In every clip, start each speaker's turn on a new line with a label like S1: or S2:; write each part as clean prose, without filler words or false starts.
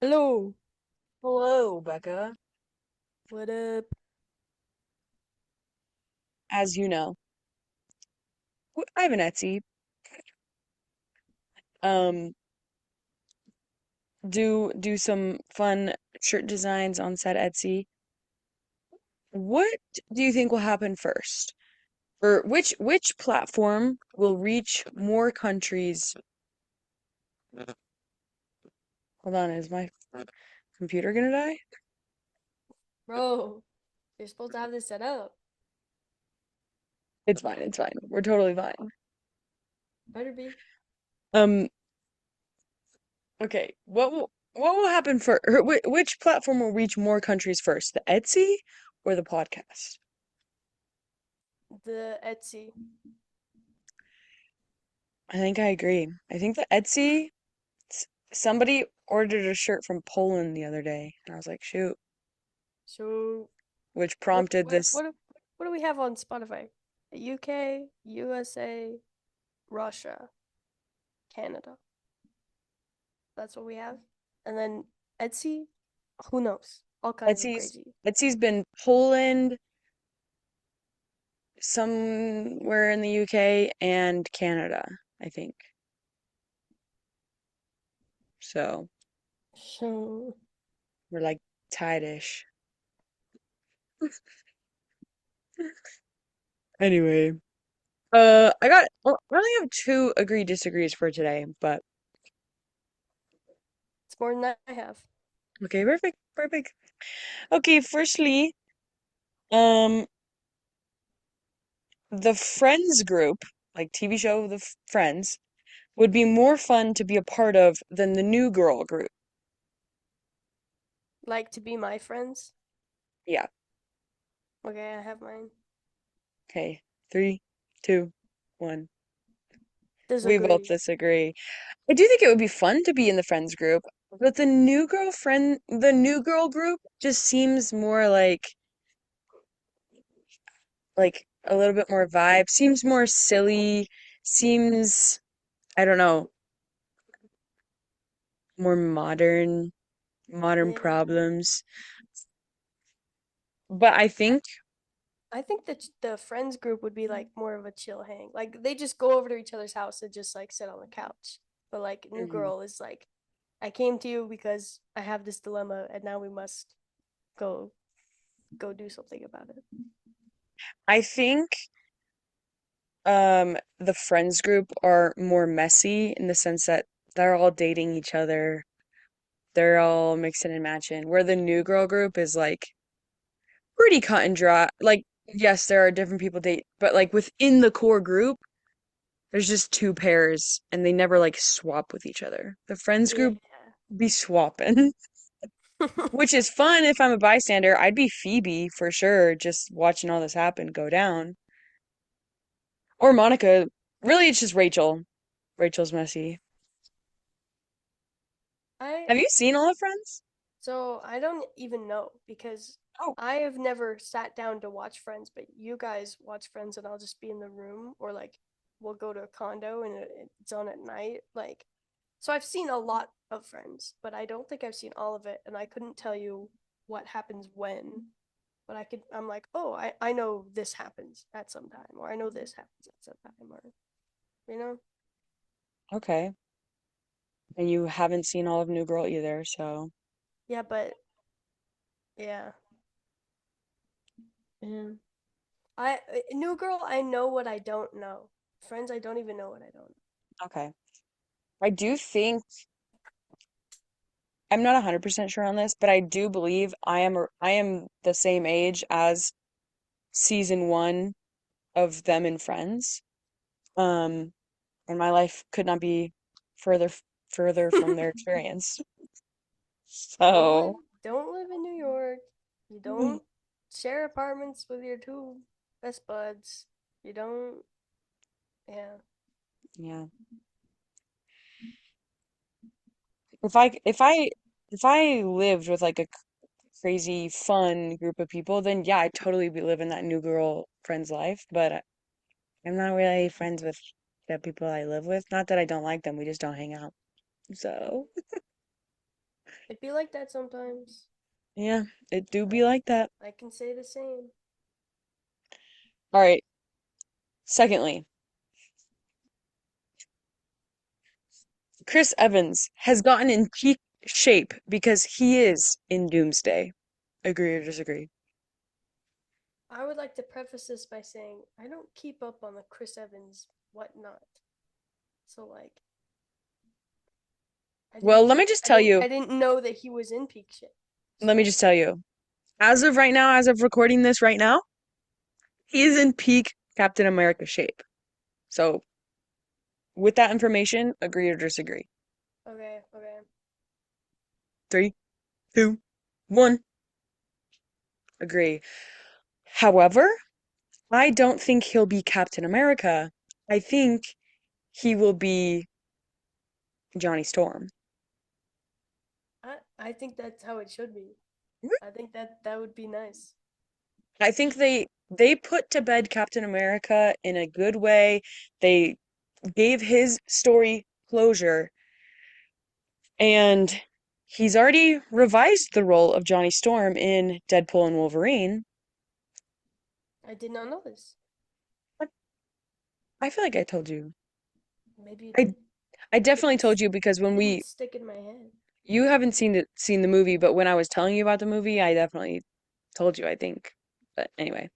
S1: Hello.
S2: Hello, Becca.
S1: What up?
S2: As you know, I have an Etsy. Um, do some fun shirt designs on said Etsy. What do you think will happen first? Or which platform will reach more countries? Hold on, is my computer gonna die?
S1: Bro, you're supposed to have this set up.
S2: It's fine, it's fine. We're totally fine.
S1: Better be.
S2: Um, okay. What will happen for which platform will reach more countries first? The Etsy or the podcast?
S1: The Etsy.
S2: I think I agree. I think the Etsy. Somebody ordered a shirt from Poland the other day, and I was like, shoot,
S1: So
S2: which
S1: what
S2: prompted
S1: what
S2: this.
S1: what do- what do we have on Spotify? UK, USA, Russia, Canada. That's what we have. And then Etsy, who knows? All kinds of
S2: Etsy's
S1: crazy.
S2: Etsy's been Poland, somewhere in the UK, and Canada, I think. So
S1: So
S2: we're like tied-ish. Anyway, I only have two agree disagrees for today, but
S1: it's more than I have.
S2: okay, perfect, perfect. Okay, firstly, um, the Friends group, like TV show The Friends, would be more fun to be a part of than the New Girl group.
S1: Like to be my friends.
S2: Yeah.
S1: Okay, I have mine.
S2: Okay. Three, two, one. We both
S1: Disagree.
S2: disagree. I do think it would be fun to be in the Friends group, but the New Girl group just seems more like a little bit more vibe, seems more silly, seems, I don't know, more modern
S1: Yeah.
S2: problems. But I think,
S1: I think that the friends group would be like more of a chill hang. Like they just go over to each other's house and just like sit on the couch. But like New
S2: mhm.
S1: Girl is like, I came to you because I have this dilemma and now we must go do something about it.
S2: I think the Friends group are more messy in the sense that they're all dating each other. They're all mixing and matching. Where the New Girl group is like pretty cut and dry. Like, yes, there are different people date, but like within the core group, there's just two pairs and they never like swap with each other. The Friends
S1: Yeah.
S2: group be swapping, which is fun if I'm a bystander. I'd be Phoebe for sure, just watching all this happen go down. Or Monica. Really, it's just Rachel. Rachel's messy.
S1: I
S2: Have you seen all of Friends?
S1: so I don't even know because
S2: Oh.
S1: I have never sat down to watch Friends, but you guys watch Friends and I'll just be in the room or like we'll go to a condo and it's on at night. Like so I've seen a lot of Friends, but I don't think I've seen all of it and I couldn't tell you what happens when. But I'm like, oh, I know this happens at some time, or I know this happens at some time, or you know?
S2: Okay. And you haven't seen all of New Girl either, so
S1: Yeah, but yeah. Yeah. New Girl, I know what I don't know. Friends, I don't even know what I don't
S2: okay. I do think I'm not 100% sure on this, but I do believe I am the same age as season 1 of them and Friends. Um, and my life could not be further further from
S1: know.
S2: their experience.
S1: don't live
S2: So,
S1: don't live in New York. You don't share apartments with your two best buds. You don't yeah.
S2: yeah. If I lived with like a crazy fun group of people, then yeah, I'd totally be living that New Girl Friends life, but I'm not really friends with the people I live with. Not that I don't like them, we just don't hang out. So,
S1: It be like that sometimes.
S2: Yeah, it do
S1: I
S2: be like that.
S1: I can say the same.
S2: All right. Secondly, Chris Evans has gotten in peak shape because he is in Doomsday. Agree or disagree?
S1: I would like to preface this by saying I don't keep up on the Chris Evans whatnot. So like
S2: Well, let me just tell you.
S1: I didn't know that he was in peak shit.
S2: Let me
S1: So
S2: just tell you. As of right now, as of recording this right now, he is in peak Captain America shape. So, with that information, agree or disagree?
S1: okay, okay.
S2: Three, two, one. Agree. However, I don't think he'll be Captain America. I think he will be Johnny Storm.
S1: I think that's how it should be. I think that that would be nice.
S2: I think they put to bed Captain America in a good way. They gave his story closure, and he's already revised the role of Johnny Storm in Deadpool and Wolverine.
S1: I did not know this.
S2: But I feel like I told you.
S1: Maybe you
S2: I
S1: did.
S2: I
S1: It
S2: definitely told
S1: just
S2: you because when
S1: didn't
S2: we
S1: stick in my head.
S2: you haven't seen the movie, but when I was telling you about the movie, I definitely told you, I think. But anyway,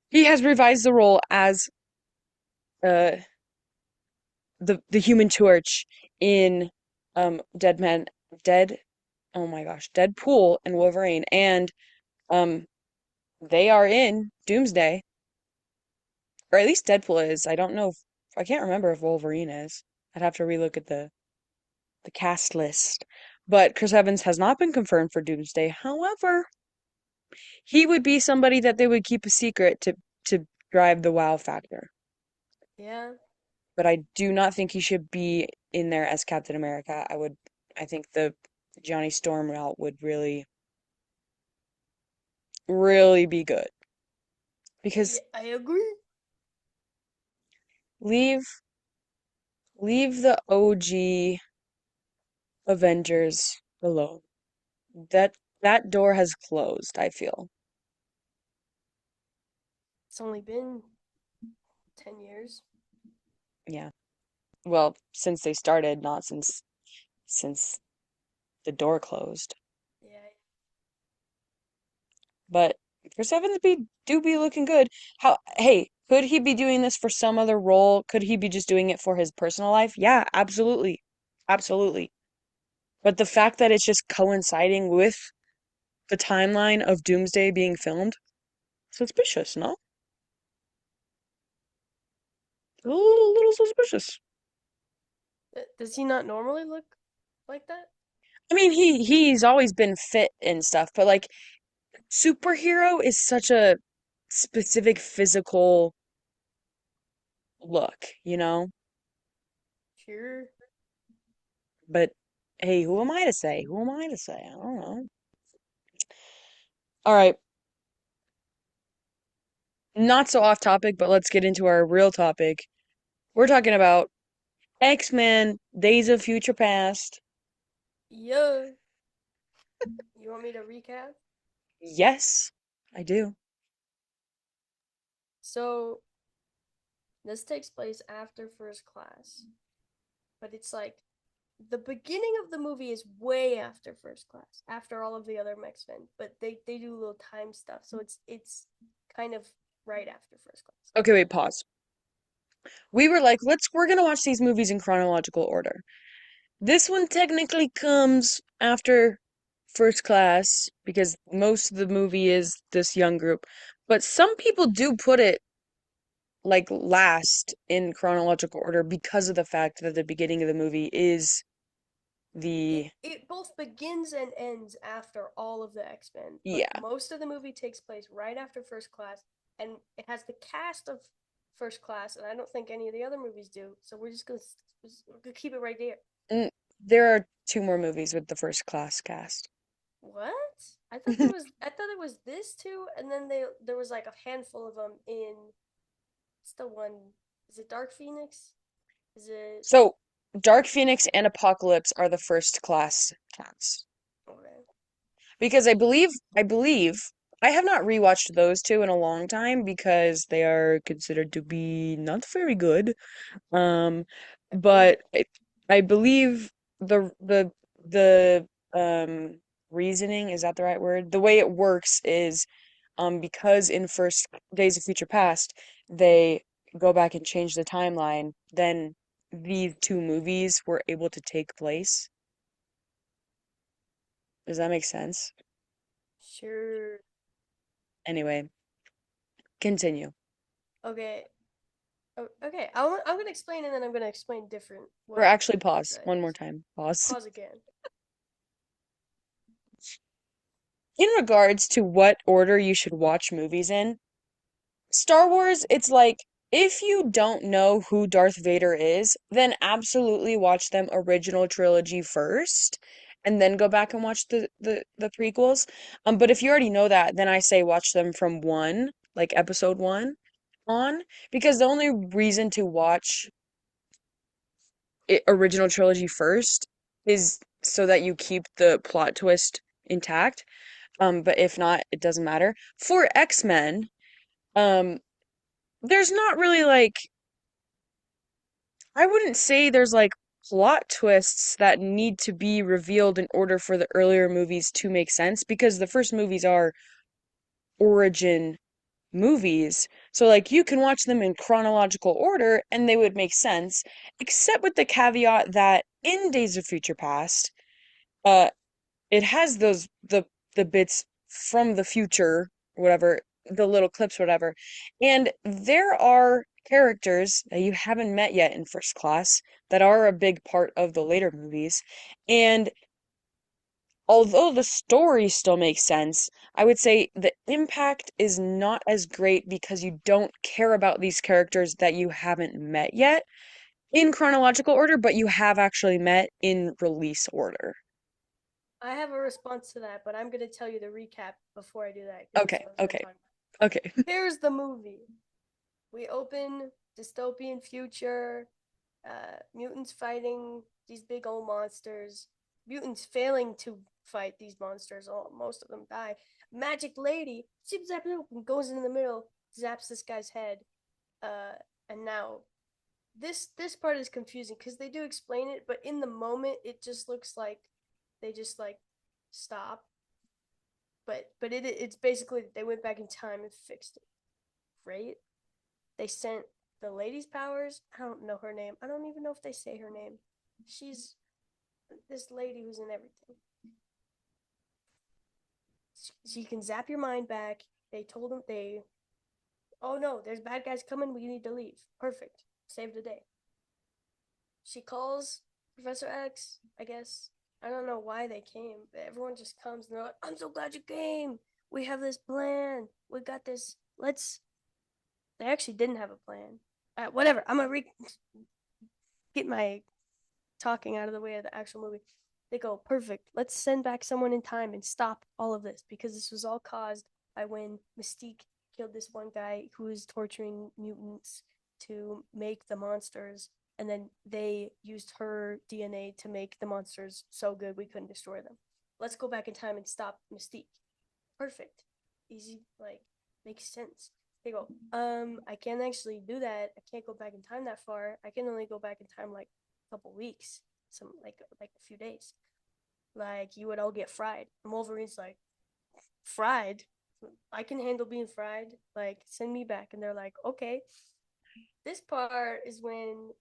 S2: he has revised the role as uh the Human Torch in Dead Man Dead oh my gosh, Deadpool and Wolverine, and um they are in Doomsday, or at least Deadpool is. I don't know if I can't remember if Wolverine is. I'd have to relook at the cast list. But Chris Evans has not been confirmed for Doomsday. However, he would be somebody that they would keep a secret to drive the wow factor.
S1: Yeah.
S2: But I do not think he should be in there as Captain America. I think the Johnny Storm route would really be good
S1: Yeah,
S2: because
S1: I agree.
S2: leave leave the OG Avengers alone. That door has closed, I feel.
S1: It's only been 10 years.
S2: Yeah. Well, since they started, not since the door closed.
S1: Yeah.
S2: But Chris Evans do be looking good. Hey, could he be doing this for some other role? Could he be just doing it for his personal life? Yeah, absolutely. Absolutely. But the fact that it's just coinciding with the timeline of Doomsday being filmed, suspicious, no? A little suspicious.
S1: Does he not normally look like that?
S2: I mean, he's always been fit and stuff, but like superhero is such a specific physical look, you know?
S1: Sure.
S2: But hey, who am I to say? Who am I to say? I don't know. All right, not so off topic, but let's get into our real topic. We're talking about X-Men Days of Future Past.
S1: Yeah. You want me to recap?
S2: Yes, I do.
S1: So, this takes place after first class, but it's like the beginning of the movie is way after first class, after all of the other X-Men, but they do little time stuff, so it's kind of right after first class.
S2: Okay, wait, pause. We were like, we're gonna watch these movies in chronological order. This one technically comes after First Class because most of the movie is this young group, but some people do put it like last in chronological order because of the fact that the beginning of the movie is
S1: it
S2: the
S1: it both begins and ends after all of the X-Men, but
S2: yeah.
S1: most of the movie takes place right after First Class, and it has the cast of First Class, and I don't think any of the other movies do. So we're gonna keep it right there.
S2: Mm, there are two more movies with the First Class cast.
S1: What? I thought it was this too, and then there was like a handful of them in. It's the one. Is it Dark Phoenix? Is it?
S2: So Dark Phoenix and Apocalypse are the First Class cast. because I believe I have not rewatched those two in a long time because they are considered to be not very good. Um,
S1: I believe
S2: but
S1: it.
S2: I believe the reasoning, is that the right word? The way it works is because in first Days of Future Past they go back and change the timeline, then these two movies were able to take place. Does that make sense?
S1: Sure.
S2: Anyway, continue.
S1: Okay. Okay. I'm gonna explain and then I'm gonna explain different
S2: Or
S1: what
S2: actually pause
S1: that
S2: one more
S1: is.
S2: time. Pause.
S1: Pause again.
S2: In regards to what order you should watch movies in, Star Wars, it's like if you don't know who Darth Vader is, then absolutely watch them original trilogy first and then go back and watch the prequels. But if you already know that, then I say watch them from one, like episode one on, because the only reason to watch original trilogy first is so that you keep the plot twist intact. But if not, it doesn't matter. For X-Men, um, there's not really like I wouldn't say there's like plot twists that need to be revealed in order for the earlier movies to make sense because the first movies are origin movies. So like you can watch them in chronological order and they would make sense, except with the caveat that in Days of Future Past, uh it has the bits from the future, whatever, the little clips, whatever. And there are characters that you haven't met yet in First Class that are a big part of the later movies. And although the story still makes sense, I would say the impact is not as great because you don't care about these characters that you haven't met yet in chronological order, but you have actually met in release order.
S1: I have a response to that, but I'm gonna tell you the recap before I do that because that's
S2: Okay,
S1: what I was gonna
S2: okay,
S1: talk about.
S2: okay.
S1: Here's the movie. We open dystopian future, mutants fighting these big old monsters, mutants failing to fight these monsters. Most of them die. Magic lady zip zap goes in the middle, zaps this guy's head, uh, and now this part is confusing because they do explain it, but in the moment it just looks like they just like stop. But it's basically they went back in time and fixed it, right? They sent the lady's powers. I don't know her name. I don't even know if they say her name. She's this lady who's in everything. She can zap your mind back. They told them they. Oh no, there's bad guys coming. We need to leave. Perfect. Save the day. She calls Professor X. I guess I don't know why they came. But everyone just comes and they're like, "I'm so glad you came. We have this plan. We got this. Let's." They actually didn't have a plan. Whatever. I'm gonna get my talking out of the way of the actual movie. They go, perfect. Let's send back someone in time and stop all of this because this was all caused by when Mystique killed this one guy who was torturing mutants to make the monsters. And then they used her DNA to make the monsters so good we couldn't destroy them. Let's go back in time and stop Mystique. Perfect. Easy, like, makes sense. They go, I can't actually do that. I can't go back in time that far. I can only go back in time like a couple weeks, some like a few days. Like you would all get fried. And Wolverine's like, fried? I can handle being fried. Like, send me back. And they're like, okay. This part is when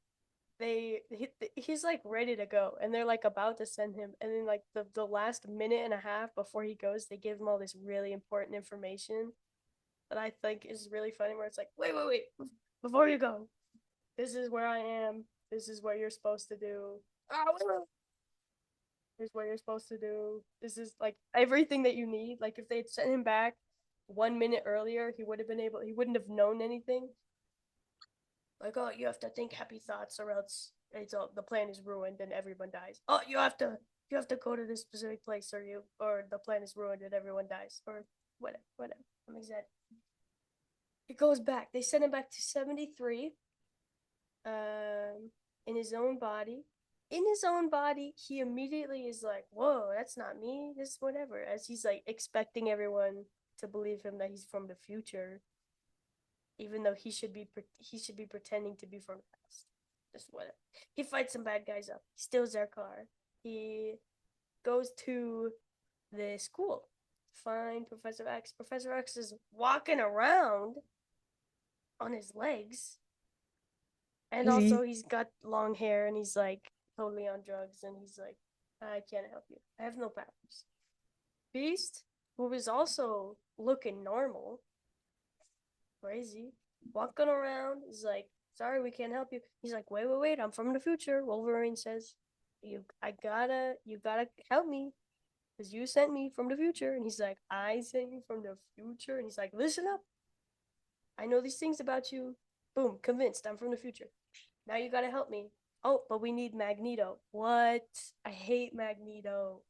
S1: he's like ready to go and they're like about to send him and then like the last minute and a half before he goes they give him all this really important information that I think is really funny where it's like wait before you go, this is where I am, this is what you're supposed to do, here's what you're supposed to do, this is like everything that you need. Like if they'd sent him back 1 minute earlier he wouldn't have known anything. Like, oh, you have to think happy thoughts or else it's all, the plan is ruined and everyone dies. Oh, you have to go to this specific place or the plan is ruined and everyone dies or whatever. I'm excited. It goes back. They send him back to 73 in his own body. in his own body, he immediately is like, "Whoa, that's not me. This whatever." As he's like expecting everyone to believe him that he's from the future, even though he should be pretending to be from the past. Just whatever. He fights some bad guys up. He steals their car. He goes to the school. Find Professor X. Professor X is walking around on his legs, and
S2: Is he?
S1: also he's got long hair, and he's like totally on drugs, and he's like, I can't help you. I have no powers. Beast, who is also looking normal, crazy, walking around, is like, sorry, we can't help you. He's like, wait, wait, wait, I'm from the future. Wolverine says, you gotta help me because you sent me from the future. And he's like, I sent you from the future. And he's like, listen up. I know these things about you. Boom, convinced. I'm from the future. Now you gotta help me. Oh, but we need Magneto. What? I hate Magneto.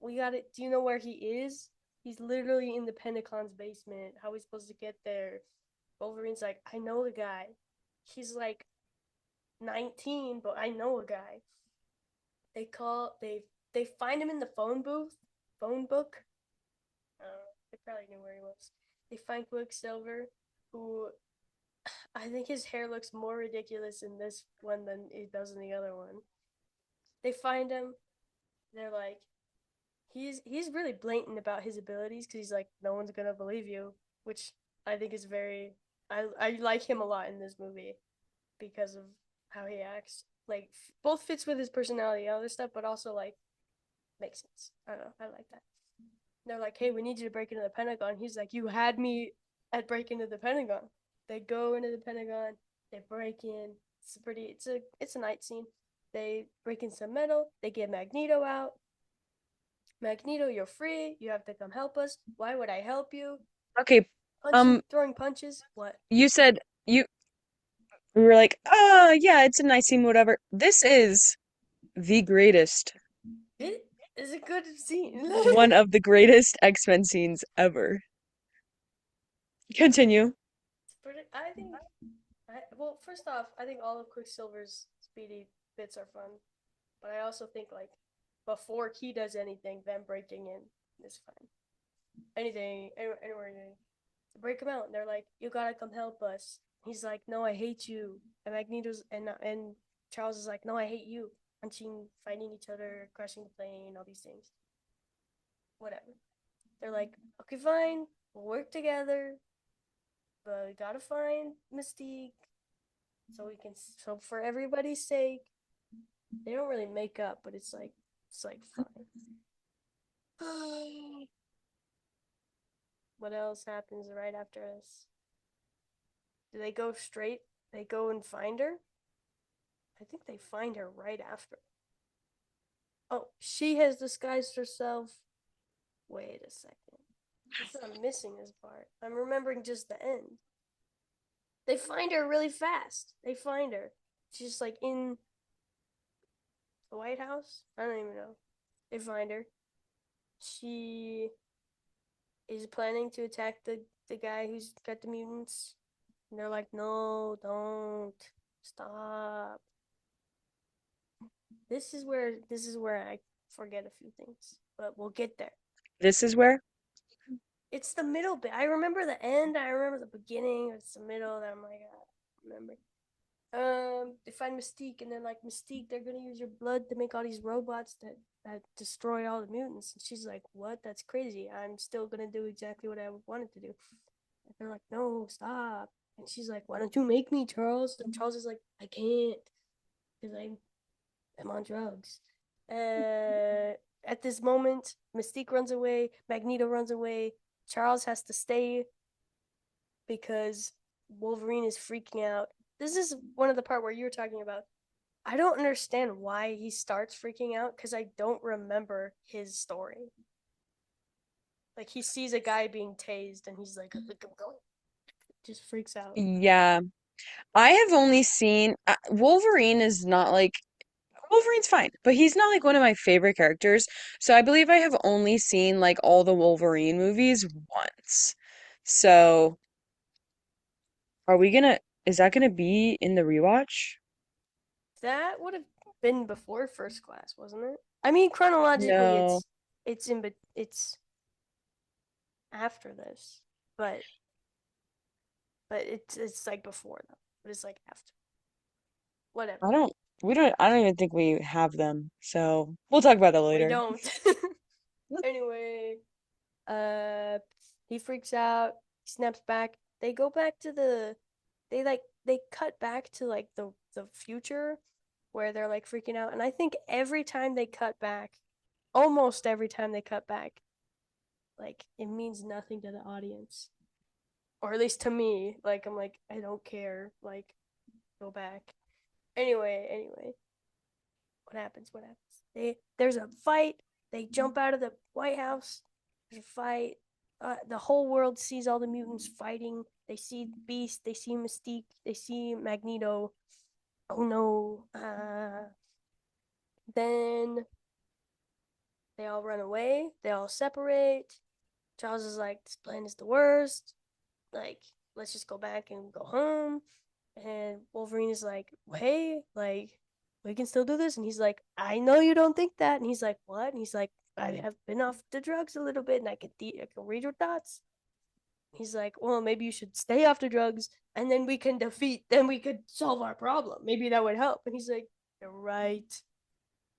S1: We got it. Do you know where he is? He's literally in the Pentagon's basement. How are we supposed to get there? Wolverine's like, I know the guy. He's like 19, but I know a guy. They find him in the phone book. They probably knew where he was. They find Quicksilver, who I think his hair looks more ridiculous in this one than it does in the other one. They find him. They're like, he's really blatant about his abilities because he's like, no one's gonna believe you, which I think is very. I like him a lot in this movie because of how he acts. Like both fits with his personality and other stuff, but also like makes sense. I don't know. I like that. They're like, hey, we need you to break into the Pentagon. He's like, you had me at break into the Pentagon. They go into the Pentagon. They break in. It's a night scene. They break in some metal. They get Magneto out. Magneto, you're free. You have to come help us. Why would I help you?
S2: Okay.
S1: Punching,
S2: Um,
S1: throwing punches. What?
S2: you said you we were like, yeah, it's a nice scene, whatever. This is the greatest,
S1: It is a good scene.
S2: one of the greatest X-Men scenes ever. Continue.
S1: I think. Well, first off, I think all of Quicksilver's speedy bits are fun. But I also think like before he does anything, them breaking in is fine. Anything, anywhere to break him out, and they're like, "You gotta come help us." He's like, "No, I hate you." And Magneto's and Charles is like, "No, I hate you." Punching, fighting each other, crashing the plane, all these things. Whatever. They're like, "Okay, fine, we'll work together, but we gotta find Mystique so we can. So for everybody's sake, they don't really make up, but it's like fine. What else happens right after this? Do they go straight? They go and find her? I think they find her right after. Oh, she has disguised herself. Wait a second. I'm missing this part. I'm remembering just the end. They find her really fast. They find her. She's like in the White House. I don't even know. They find her. She is planning to attack the guy who's got the mutants. And they're like, no, don't. Stop. This is where I forget a few things, but we'll get there.
S2: This is where?
S1: It's the middle bit. I remember the end. I remember the beginning. It's the middle. That I'm like, I remember. They find Mystique, and they're like, Mystique, they're gonna use your blood to make all these robots that destroy all the mutants. And she's like, what? That's crazy. I'm still gonna do exactly what I wanted to do. And they're like, no, stop. And she's like, why don't you make me, Charles? And Charles is like, I can't because I'm on drugs. At this moment, Mystique runs away, Magneto runs away, Charles has to stay because Wolverine is freaking out. This is one of the part where you were talking about. I don't understand why he starts freaking out because I don't remember his story. Like he sees a guy being tased and he's like, look, I'm going. Just freaks out.
S2: Yeah. I have only seen Wolverine is not like Wolverine's fine, but he's not like one of my favorite characters. So I believe I have only seen like all the Wolverine movies once. So are we gonna, is that gonna be in the rewatch?
S1: That would have. been before first class, wasn't it? I mean, chronologically,
S2: No,
S1: it's after this, but it's like before though. But it's like after.
S2: I
S1: Whatever.
S2: don't. I don't even think we have them. So we'll talk about that
S1: We
S2: later.
S1: don't. Anyway, uh, he freaks out. He snaps back. They go back to they cut back to like the future where they're like freaking out. And I think every time they cut back, almost every time they cut back, like it means nothing to the audience, or at least to me. Like I'm like I don't care. Like go back. Anyway, what happens? What happens? There's a fight. They jump out of the White House. There's a fight. The whole world sees all the mutants fighting. They see Beast. They see Mystique. They see Magneto. Oh no! Then they all run away. They all separate. Charles is like, "This plan is the worst. Like, let's just go back and go home." And Wolverine is like, hey, like, we can still do this. And he's like, I know you don't think that. And he's like, what? And he's like, I have been off the drugs a little bit and I can read your thoughts. He's like, well, maybe you should stay off the drugs and then we could solve our problem. Maybe that would help. And he's like, you're right.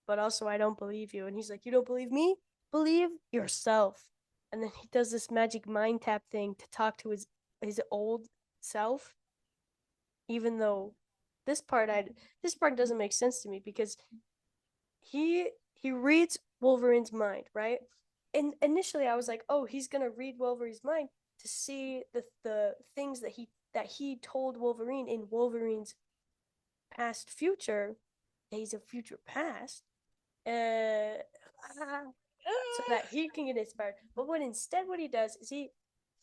S1: But also, I don't believe you. And he's like, you don't believe me? Believe yourself. And then he does this magic mind tap thing to talk to his old self, even though this part I this part doesn't make sense to me because he reads Wolverine's mind, right? And initially I was like, "Oh, he's going to read Wolverine's mind to see the things that he told Wolverine in Wolverine's past future, days of future past." Uh so that he can get inspired. But what he does is he,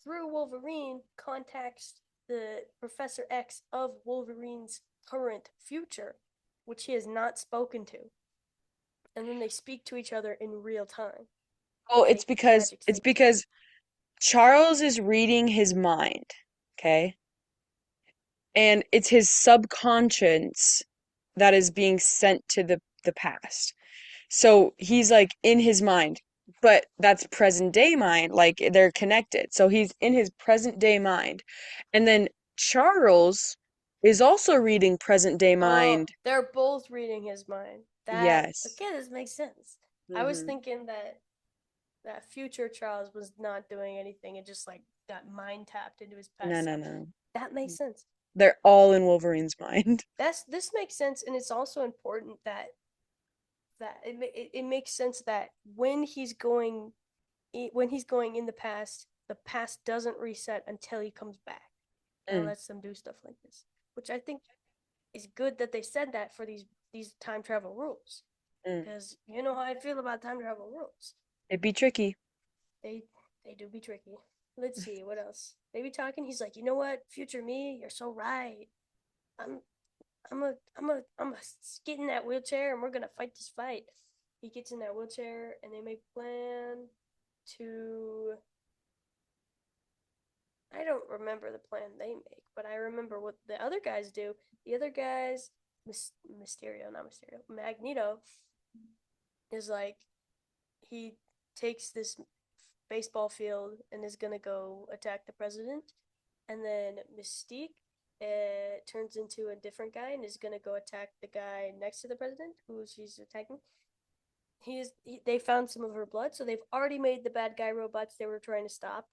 S1: through Wolverine, contacts the Professor X of Wolverine's current future, which he has not spoken to. And then they speak to each other in real time,
S2: Well,
S1: like magic
S2: it's
S1: thinking.
S2: because Charles is reading his mind, okay? And it's his subconscious that is being sent to the past. So he's like in his mind, but that's present day mind, like they're connected. So he's in his present day mind. And then Charles is also reading present day
S1: Oh,
S2: mind.
S1: they're both reading his mind. That
S2: Yes.
S1: okay, this makes sense. I was
S2: Hmm.
S1: thinking that future Charles was not doing anything and just like got mind tapped into his
S2: No,
S1: past
S2: no,
S1: self.
S2: no.
S1: That makes sense.
S2: They're all in Wolverine's mind.
S1: This makes sense, and it's also important it makes sense that when he's going in the past doesn't reset until he comes back and
S2: Mm,
S1: lets them do stuff like this, which I think is good that they said that for these time travel rules,
S2: mm.
S1: because you know how I feel about time travel rules.
S2: It'd be tricky.
S1: They they do be tricky. Let's see what else. They be talking. He's like, you know what, future me, you're so right. I'm I'm a get in that wheelchair and we're gonna fight this fight. He gets in that wheelchair and they make a plan to. I don't remember the plan they make, but I remember what the other guys do. The other guys, Mysterio, not Mysterio, Magneto is like he takes this baseball field and is gonna go attack the president, and then Mystique turns into a different guy and is gonna go attack the guy next to the president who she's attacking. They found some of her blood, so they've already made the bad guy robots they were trying to stop,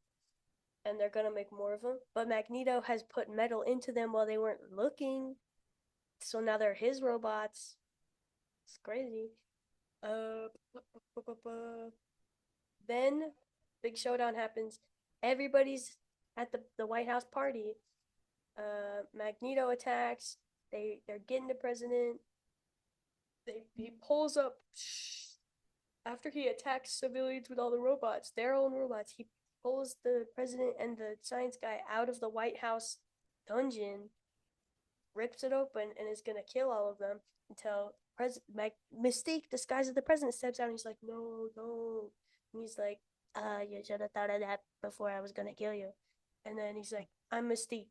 S1: and they're gonna make more of them. But Magneto has put metal into them while they weren't looking, so now they're his robots. It's crazy. Uh, then big showdown happens. Everybody's at the White House party. Magneto attacks. They're getting the president. He pulls up after he attacks civilians with all the robots, their own robots. He pulls the president and the science guy out of the White House dungeon, rips it open, and is gonna kill all of them until Mystique, disguised as the president, steps out and he's like, "No, no," and he's like, "You should have thought of that before I was gonna kill you." And then he's like, "I'm Mystique.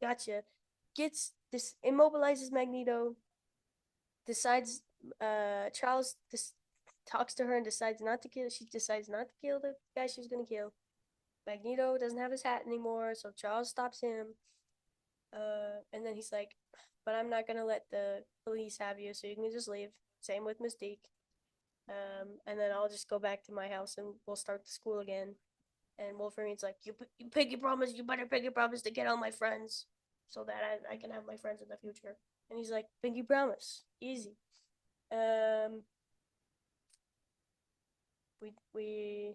S1: Gotcha." Gets this immobilizes Magneto, decides Charles talks to her and decides not to kill. She decides not to kill the guy she was gonna kill. Magneto doesn't have his hat anymore, so Charles stops him. And then he's like, "But I'm not gonna let the police have you, so you can just leave." Same with Mystique. And then I'll just go back to my house and we'll start the school again. And Wolverine's like, "You pinky promise, you better pinky promise to get all my friends, so that I can have my friends in the future." And he's like, "Pinky promise, easy." Um, we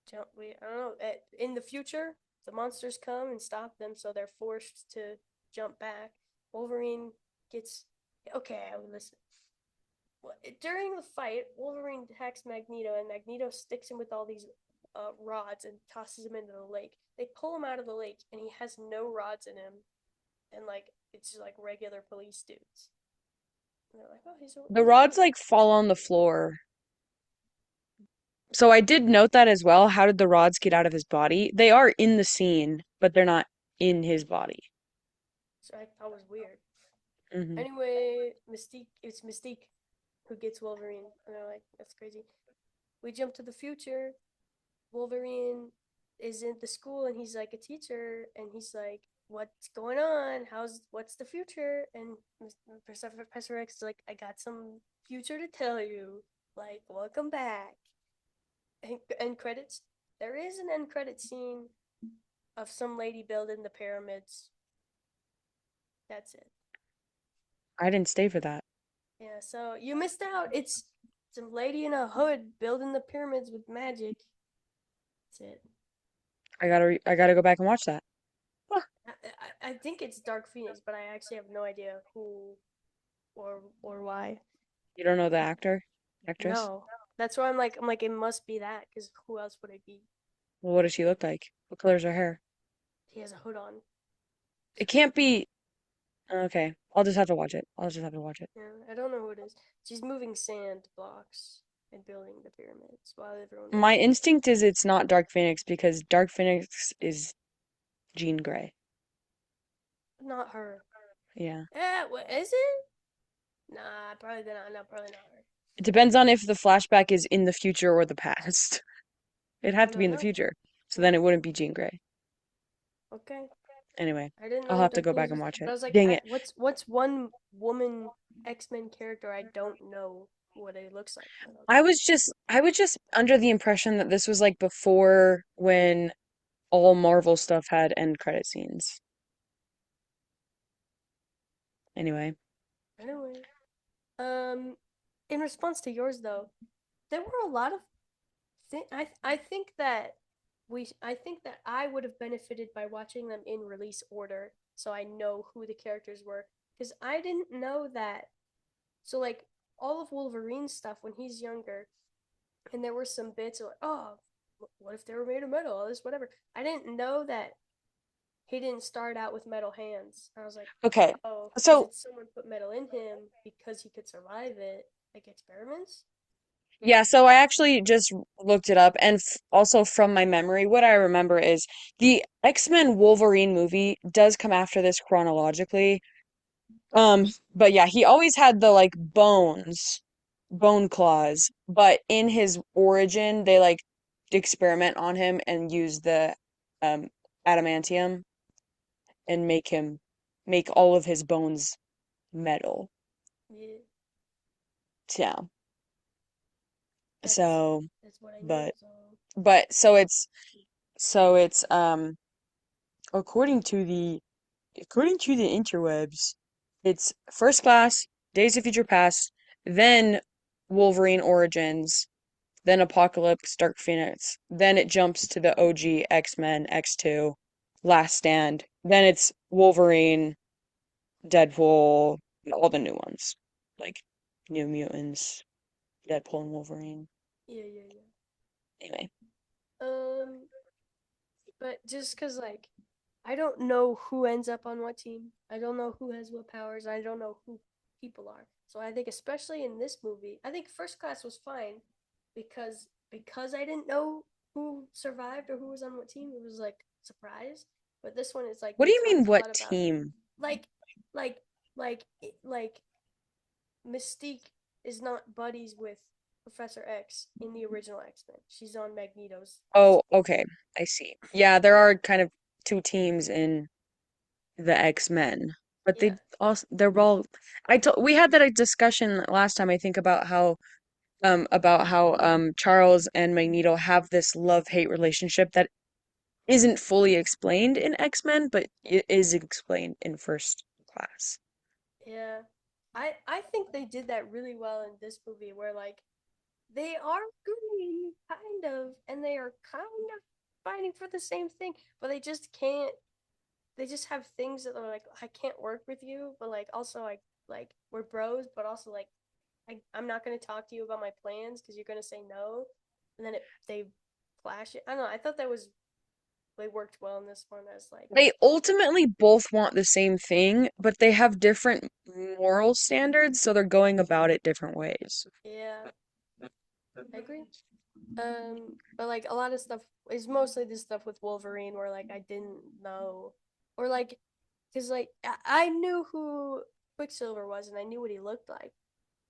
S1: jump. We I don't know. In the future, the monsters come and stop them, so they're forced to jump back. Wolverine gets okay. Listen. During the fight, Wolverine attacks Magneto, and Magneto sticks him with all these rods and tosses him into the lake. They pull him out of the lake, and he has no rods in him, and like it's just like regular police dudes. And they're like, "Oh,
S2: The
S1: he's
S2: rods
S1: okay."
S2: like fall on the floor. So I did note that as well. How did the rods get out of his body? They are in the scene, but they're not in his body.
S1: So I thought it was weird.
S2: Hmm.
S1: Anyway, it's Mystique who gets Wolverine, and they're like, "That's crazy." We jump to the future. Wolverine is in the school and he's like a teacher and he's like, "What's going on? What's the future?" And Professor X is like, "I got some future to tell you. Like, welcome back." And end credits. There is an end credit scene of some lady building the pyramids. That's it.
S2: I didn't stay for that.
S1: Yeah, so you missed out. It's some lady in a hood building the pyramids with magic. That's it.
S2: I gotta go back and watch that. Huh.
S1: I think it's Dark Phoenix, but I actually have no idea who or why.
S2: You don't know the actor, actress?
S1: No, that's why I'm like it must be that because who else would it be?
S2: Well, what does she look like? What color's her hair?
S1: He has a hood on.
S2: It can't be. Okay, I'll just have to watch it. I'll just have to watch it.
S1: Yeah, I don't know who it is. She's moving sand blocks and building the pyramids while everyone
S2: My
S1: watches.
S2: instinct is it's not Dark Phoenix because Dark Phoenix is Jean Grey.
S1: Not her.
S2: Yeah.
S1: Yeah, what is it? Nah, probably not. No, probably not her.
S2: It depends on if the flashback is in the future or the past. It'd
S1: I
S2: have to be
S1: don't
S2: in the
S1: know.
S2: future. So then
S1: Yeah.
S2: it wouldn't be Jean Grey.
S1: Okay.
S2: Anyway,
S1: I didn't
S2: I'll
S1: know
S2: have to
S1: Dark
S2: go
S1: Phoenix
S2: back and
S1: was,
S2: watch
S1: but
S2: it.
S1: I was like,
S2: Dang it.
S1: what's one woman X-Men character I don't know what it looks like? And I was like,
S2: I was just under the impression that this was like before when all Marvel stuff had end credit scenes. Anyway,
S1: anyway. Um, in response to yours though, there were a lot of I think that I think that I would have benefited by watching them in release order, so I know who the characters were because I didn't know that. So like all of Wolverine's stuff when he's younger, and there were some bits like, oh, what if they were made of metal? All this, whatever. I didn't know that he didn't start out with metal hands. I was like,
S2: okay.
S1: oh, because
S2: So
S1: it's someone put metal in him because he could survive it, like experiments.
S2: yeah, so I actually just looked it up, and also from my memory, what I remember is the X-Men Wolverine movie does come after this chronologically. But yeah, he always had the like bone claws, but in his origin, they like experiment on him and use the um adamantium and make all of his bones metal.
S1: Yeah,
S2: Yeah.
S1: that's
S2: So,
S1: that's what I know.
S2: but
S1: So
S2: but so it's according to the interwebs, it's First Class, Days of Future Past, then Wolverine Origins, then Apocalypse, Dark Phoenix, then it jumps to the OG X-Men, X2, Last Stand, then it's Wolverine, Deadpool, all the new ones, like New Mutants, Deadpool and Wolverine.
S1: yeah, yeah, yeah.
S2: Anyway,
S1: Um, but just cause like I don't know who ends up on what team. I don't know who has what powers. I don't know who people are. So I think especially in this movie, I think First Class was fine because I didn't know who survived or who was on what team. It was like surprise. But this one is like
S2: what
S1: they
S2: do you mean
S1: talked a
S2: what
S1: lot about
S2: team?
S1: like like like Mystique is not buddies with Professor X in the original X-Men. She's on Magneto's
S2: Oh,
S1: team.
S2: okay. I see. Yeah, there are kind of two teams in the X-Men, but
S1: Yeah.
S2: they're all we had that discussion last time I think about how Charles and Magneto have this love-hate relationship that isn't fully explained in X-Men, but it is explained in First Class.
S1: Yeah. I think they did that really well in this movie where like they are green, kind of, and they are kind of fighting for the same thing, but they just can't. They just have things that are like, I can't work with you, but like also like we're bros, but also like I'm not gonna talk to you about my plans because you're gonna say no, and then they clash it. I don't know. I thought that was they worked well in this one as like
S2: They ultimately both want the same thing, but they have different moral standards, so they're going about it different ways.
S1: yeah, I agree. But like a lot of stuff is mostly this stuff with Wolverine where like I didn't know, or like, cause like I knew who Quicksilver was and I knew what he looked like,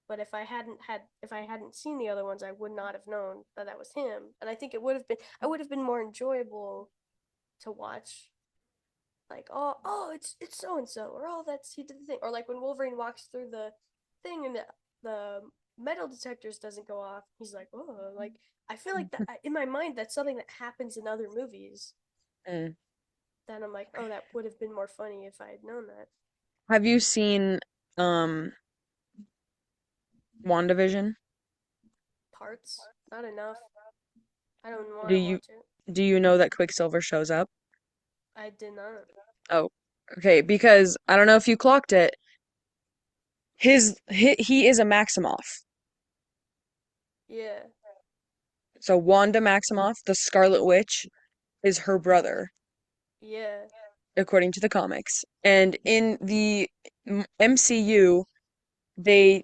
S1: but if I hadn't seen the other ones, I would not have known that that was him, and I think I would have been more enjoyable to watch like it's so and so or that's he did the thing or like when Wolverine walks through the thing and the metal detectors doesn't go off, he's like oh like I feel like that in my mind that's something that happens in other movies.
S2: Mm.
S1: Then I'm like oh that would have been more funny if I had known that.
S2: Have you seen um WandaVision?
S1: Parts not enough. I don't want
S2: Do
S1: to
S2: you
S1: watch it.
S2: do you know that Quicksilver shows up?
S1: I did not.
S2: Oh, okay, because I don't know if you clocked it. He is a Maximoff.
S1: Yeah.
S2: So Wanda Maximoff, the Scarlet Witch, is her brother,
S1: Yeah.
S2: according to the comics. And in the MCU, they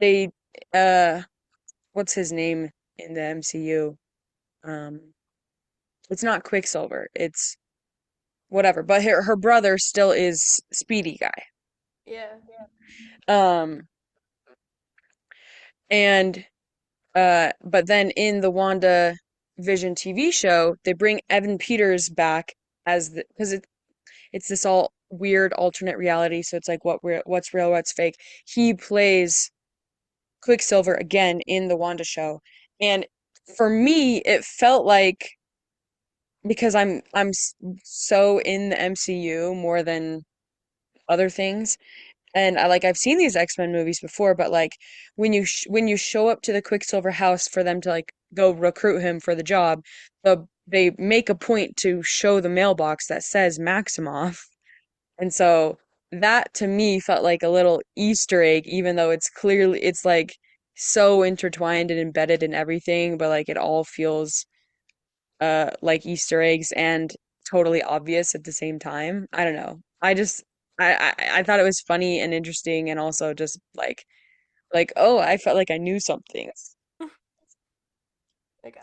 S2: they uh what's his name in the MCU? Um it's not Quicksilver. It's whatever, but her brother still is Speedy Guy.
S1: Yeah.
S2: Um and but then in the Wanda Vision TV show, they bring Evan Peters back as the because it's this all weird alternate reality, so it's like what's real, what's fake. He plays Quicksilver again in the Wanda show. And for me, it felt like because so in the MCU more than other things, and I've seen these X-Men movies before, but like when you show up to the Quicksilver house for them to like go recruit him for the job, they make a point to show the mailbox that says Maximoff. And so that to me felt like a little Easter egg, even though it's like so intertwined and embedded in everything, but like it all feels like Easter eggs and totally obvious at the same time. I don't know. I thought it was funny and interesting and also just like oh, I felt like I knew something.
S1: Like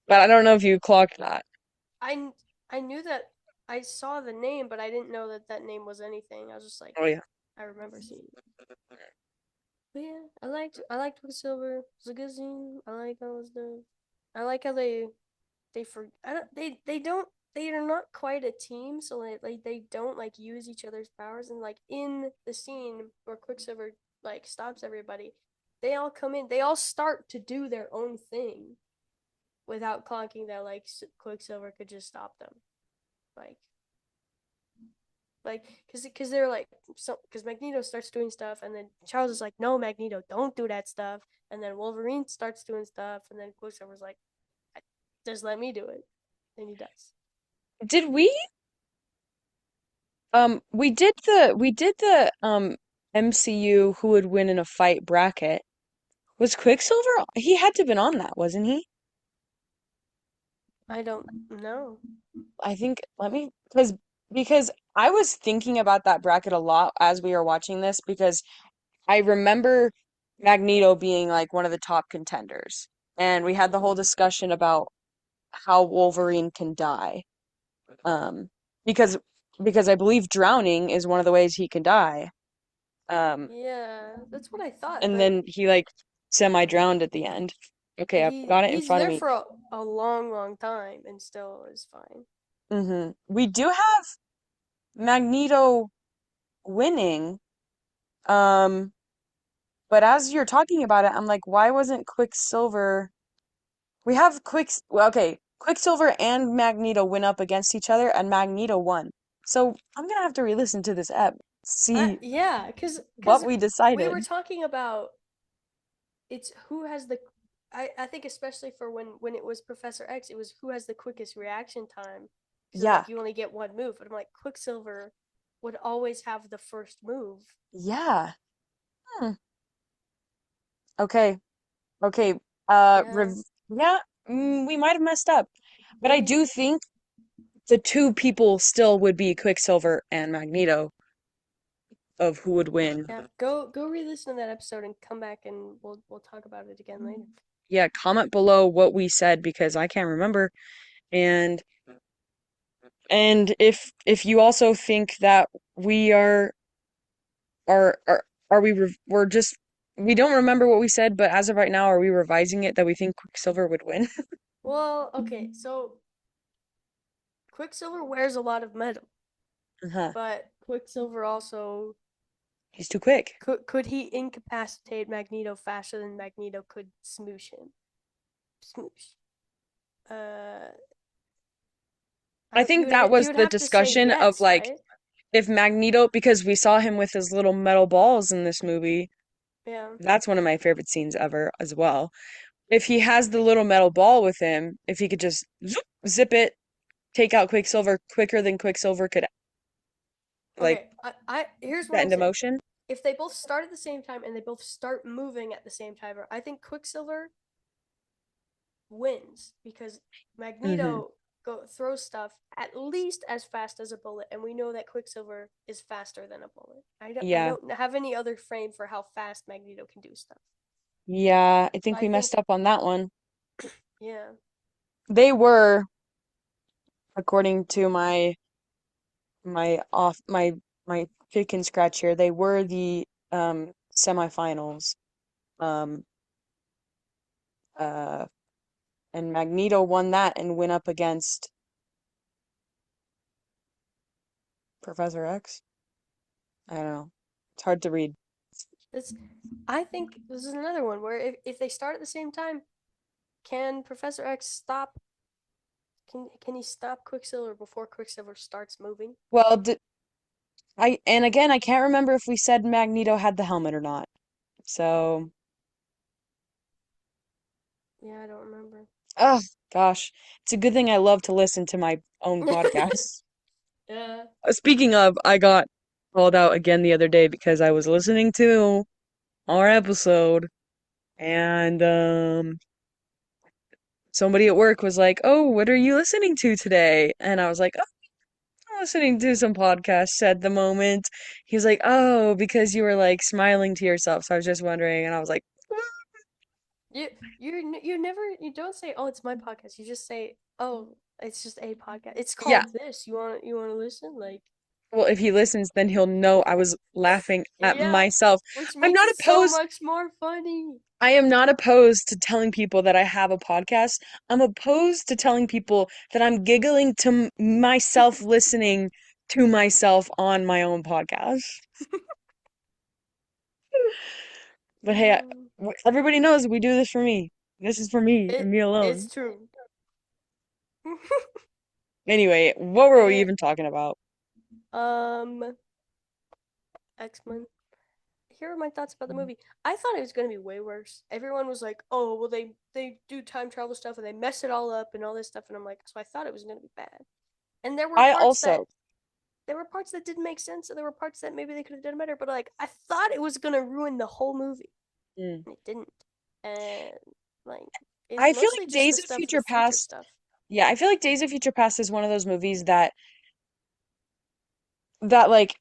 S2: But I don't know if you clocked that.
S1: I I knew that I saw the name, but I didn't know that that name was anything. I was just like,
S2: Oh yeah.
S1: I remember seeing it. But yeah, I liked Quicksilver. It was a good scene. I like how it was done. I like how they for I don't they are not quite a team, so like they don't like use each other's powers. And like in the scene where Quicksilver like stops everybody, they all come in. They all start to do their own thing without clocking that like Quicksilver could just stop them. Like because they're like so because Magneto starts doing stuff and then Charles is like no Magneto don't do that stuff and then Wolverine starts doing stuff and then Quicksilver's like just let me do it and he does.
S2: Did we did the MCU who would win in a fight bracket. Was Quicksilver? He had to have been on that, wasn't he?
S1: I don't know.
S2: I think let me because I was thinking about that bracket a lot as we were watching this because I remember Magneto being like one of the top contenders. And we had the whole discussion about how Wolverine can die. Um because because I believe drowning is one of the ways he can die. Um,
S1: Yeah, that's what I thought,
S2: and
S1: but
S2: then he like semi-drowned at the end. Okay, I've
S1: he
S2: got it in
S1: he's
S2: front of
S1: there
S2: me.
S1: for a long, long time and still is fine.
S2: We do have Magneto winning. Um, but as you're talking about it, I'm like, why wasn't Quicksilver? We have well, okay, Quicksilver and Magneto went up against each other, and Magneto won. So I'm gonna have to re-listen to this ep, see
S1: Yeah, cause
S2: what we
S1: we were
S2: decided.
S1: talking about it's who has the I think especially for when it was Professor X, it was who has the quickest reaction time. Because
S2: Yeah,
S1: like you only get one move, but I'm like Quicksilver would always have the first move.
S2: yeah. Hmm. Okay, okay.
S1: Yeah,
S2: Yeah, we might have messed up, but I
S1: maybe.
S2: do think the two people still would be Quicksilver and Magneto of who would win.
S1: Yeah, go re-listen to that episode and come back and we'll talk about it again later.
S2: Yeah, comment below what we said because I can't remember. And if you also think that we are we we're just we don't remember what we said, but as of right now, are we revising it that we think Quicksilver would win?
S1: Well, okay, so Quicksilver wears a lot of metal,
S2: Uh-huh.
S1: but Quicksilver also
S2: He's too quick.
S1: could he incapacitate Magneto faster than Magneto could smoosh him? Smoosh. Uh,
S2: I think that
S1: you
S2: was
S1: would
S2: the
S1: have to say
S2: discussion of
S1: yes,
S2: like
S1: right?
S2: if Magneto, because we saw him with his little metal balls in this movie.
S1: Yeah.
S2: That's one of my favorite scenes ever as well. If he has the little metal ball with him, if he could just zip it, take out Quicksilver quicker than Quicksilver could like
S1: Okay. I here's what
S2: set
S1: I'm
S2: into
S1: saying.
S2: motion.
S1: If they both start at the same time and they both start moving at the same time, I think Quicksilver wins because
S2: Hmm.
S1: Magneto throws stuff at least as fast as a bullet, and we know that Quicksilver is faster than a bullet. I
S2: Yeah.
S1: don't have any other frame for how fast Magneto can do stuff.
S2: Yeah, I
S1: So
S2: think
S1: I
S2: we messed
S1: think
S2: up on that one.
S1: yeah.
S2: They were, according to my pick and scratch here, they were the semifinals. Um uh and Magneto won that and went up against Professor X. I don't know. It's hard to read.
S1: It's I think this is another one where if they start at the same time, can Professor X stop can he stop Quicksilver before Quicksilver starts moving?
S2: Well, and again, I can't remember if we said Magneto had the helmet or not. So,
S1: Yeah, I don't remember.
S2: oh gosh, it's a good thing I love to listen to my own podcast.
S1: Yeah.
S2: Speaking of, I got called out again the other day because I was listening to our episode and somebody at work was like, "Oh, what are you listening to today?" And I was like, "Oh, I'm listening to some podcasts at the moment." He was like, "Oh, because you were like smiling to yourself." So I was just wondering, and I was like,
S1: You you don't say, "Oh, it's my podcast." You just say, "Oh, it's just a podcast. It's
S2: "Yeah."
S1: called this. You want to listen?" Like,
S2: Well, if he listens, then he'll know I was laughing at
S1: yeah,
S2: myself.
S1: which
S2: I'm
S1: makes
S2: not
S1: it so
S2: opposed.
S1: much more funny.
S2: I am not opposed to telling people that I have a podcast. I'm opposed to telling people that I'm giggling to myself listening to myself on my own podcast. But hey,
S1: Um,
S2: everybody knows we do this for me. This is for me and me
S1: it's
S2: alone.
S1: true.
S2: Anyway, what were we
S1: Eh,
S2: even talking about?
S1: um, X-Men. Here are my thoughts about the movie. I thought it was gonna be way worse. Everyone was like, "Oh, well, they do time travel stuff and they mess it all up and all this stuff," and I'm like, so I thought it was gonna be bad. And
S2: I also,
S1: there were parts that didn't make sense, and there were parts that maybe they could have done better. But like, I thought it was gonna ruin the whole movie,
S2: mm,
S1: and it didn't. And like, it's
S2: I feel
S1: mostly
S2: like
S1: just the
S2: Days of
S1: stuff, the
S2: Future
S1: future
S2: Past,
S1: stuff.
S2: yeah, I feel like Days of Future Past is one of those movies that like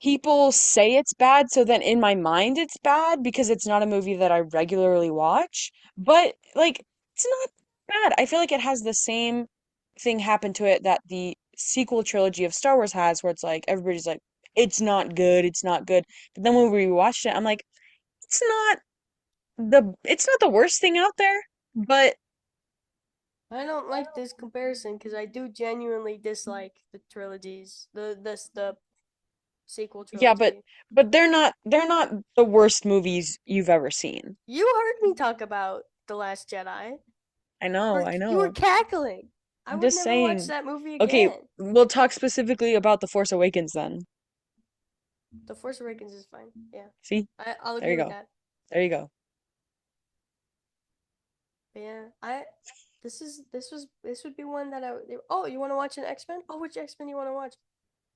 S2: people say it's bad, so then in my mind it's bad because it's not a movie that I regularly watch. But like it's not bad. I feel like it has the same thing happen to it that the sequel trilogy of Star Wars has, where it's like everybody's like it's not good, it's not good. But then when we watched it, I'm like, it's not it's not the worst thing out there, but
S1: I don't like this comparison because I do genuinely dislike the trilogies, the sequel
S2: yeah,
S1: trilogy.
S2: but they're not the worst movies you've ever seen.
S1: You heard me talk about The Last Jedi.
S2: I know, I
S1: You were
S2: know.
S1: cackling. I
S2: I'm
S1: would
S2: just
S1: never watch
S2: saying.
S1: that movie
S2: Okay,
S1: again.
S2: we'll talk specifically about The Force Awakens then.
S1: The Force Awakens is fine. Yeah,
S2: See?
S1: I'll
S2: There
S1: agree
S2: you
S1: with
S2: go.
S1: that.
S2: There you go.
S1: But yeah, I this would be one that oh, you want to watch an X-Men? Oh, which X-Men you want to watch?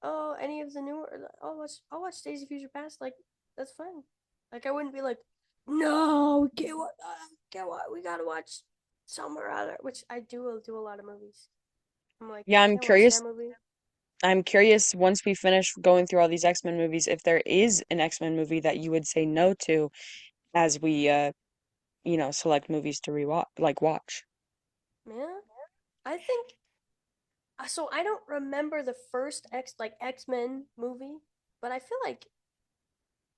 S1: Oh, any of the newer? Oh, I'll watch Days of Future Past. Like that's fine. Like I wouldn't be like, no, we can't watch. Can't watch. We gotta watch somewhere other. Which I do a lot of movies. I'm like,
S2: Yeah,
S1: I can't watch that movie.
S2: I'm curious once we finish going through all these X-Men movies, if there is an X-Men movie that you would say no to as we select movies to rewatch, like watch.
S1: Yeah, I think so. I don't remember the first X-Men movie, but I feel like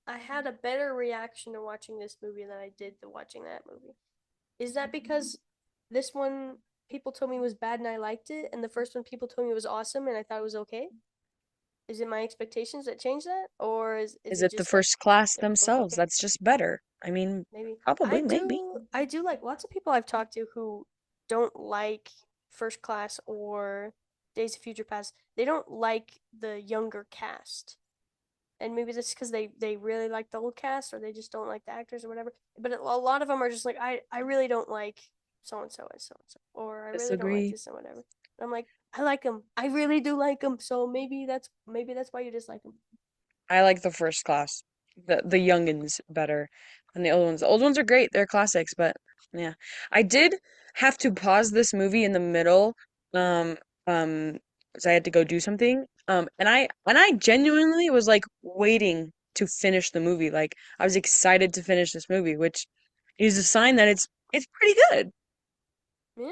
S1: I had a better reaction to watching this movie than I did to watching that movie. Is that because this one people told me was bad and I liked it, and the first one people told me was awesome and I thought it was okay? Is it my expectations that change that, or is
S2: Is
S1: it
S2: it the
S1: just like
S2: first class
S1: they're both
S2: themselves?
S1: okay?
S2: That's just better. I mean,
S1: Maybe
S2: probably, maybe.
S1: I do like lots of people I've talked to who don't like First Class or Days of Future Past. They don't like the younger cast, and maybe that's because they really like the old cast or they just don't like the actors or whatever. But a lot of them are just like I really don't like so and so as so and so, or I really don't like
S2: Disagree.
S1: this and whatever. And I'm like I like them, I really do like them. So maybe that's why you dislike them.
S2: I like the first class, the youngins better than the old ones. The old ones are great; they're classics. But yeah, I did have to pause this movie in the middle, um, um, because I had to go do something. And I genuinely was like waiting to finish the movie. Like I was excited to finish this movie, which is a sign that it's pretty good.
S1: Yeah,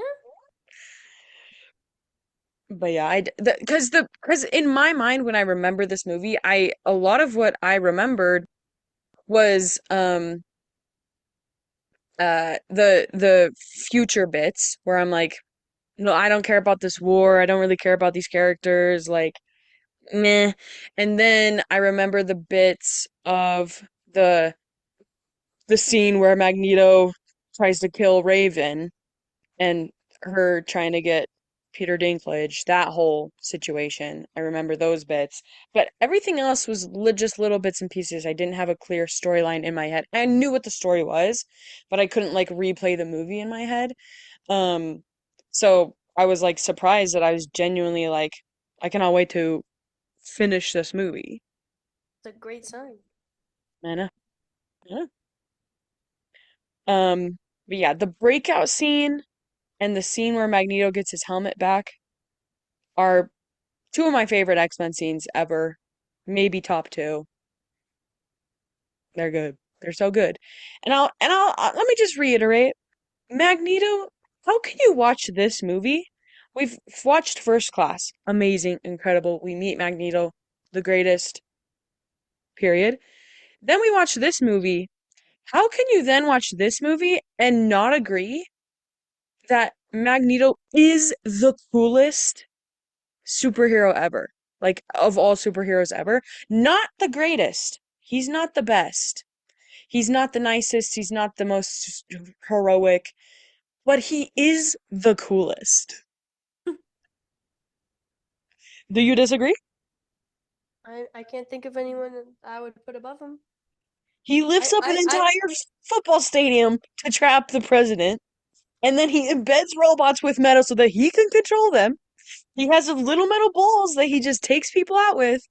S2: But yeah, because in my mind when I remember this movie, I a lot of what I remembered was the future bits where I'm like, no, I don't care about this war. I don't really care about these characters. Like, meh. And then I remember the bits of the the scene where Magneto tries to kill Raven and her trying to get Peter Dinklage, that whole situation. I remember those bits. But everything else was just little bits and pieces. I didn't have a clear storyline in my head. I knew what the story was, but I couldn't like replay the movie in my head. Um, so I was like surprised that I was genuinely like, I cannot wait to finish this movie.
S1: it's a great sign.
S2: I know. Yeah. But yeah, the breakout scene and the scene where Magneto gets his helmet back are two of my favorite X-Men scenes ever. Maybe top two. They're good. They're so good. Let me just reiterate, Magneto, how can you watch this movie? We've watched First Class. Amazing, incredible. We meet Magneto, the greatest, period. Then we watch this movie. How can you then watch this movie and not agree that Magneto is the coolest superhero ever? Like, of all superheroes ever. Not the greatest. He's not the best. He's not the nicest. He's not the most heroic. But he is the coolest. Do you disagree?
S1: I can't think of anyone I would put above him.
S2: He lifts up an
S1: I
S2: entire football stadium to trap the president, and then he embeds robots with metal so that he can control them. He has a little metal balls that he just takes people out with.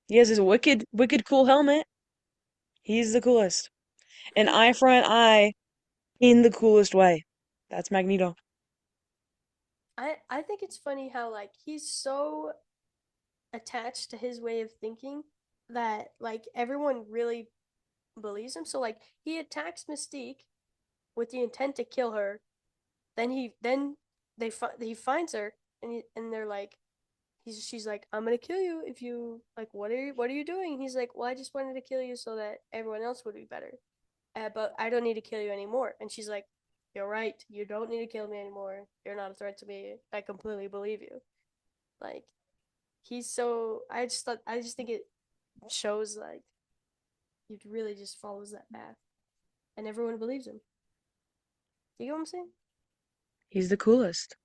S2: He has his wicked, wicked cool helmet. He's the coolest. An eye for an eye in the coolest way. That's Magneto.
S1: I think it's funny how like he's so attached to his way of thinking that like everyone really believes him. So like he attacks Mystique with the intent to kill her. Then he finds her and they're like she's like, I'm gonna kill you if you like. What are you doing? He's like, well, I just wanted to kill you so that everyone else would be better. But I don't need to kill you anymore. And she's like, you're right. You don't need to kill me anymore. You're not a threat to me. I completely believe you. Like he's so. I just think it shows like he really just follows that path, and everyone believes him. You get what I'm saying?
S2: He's the coolest.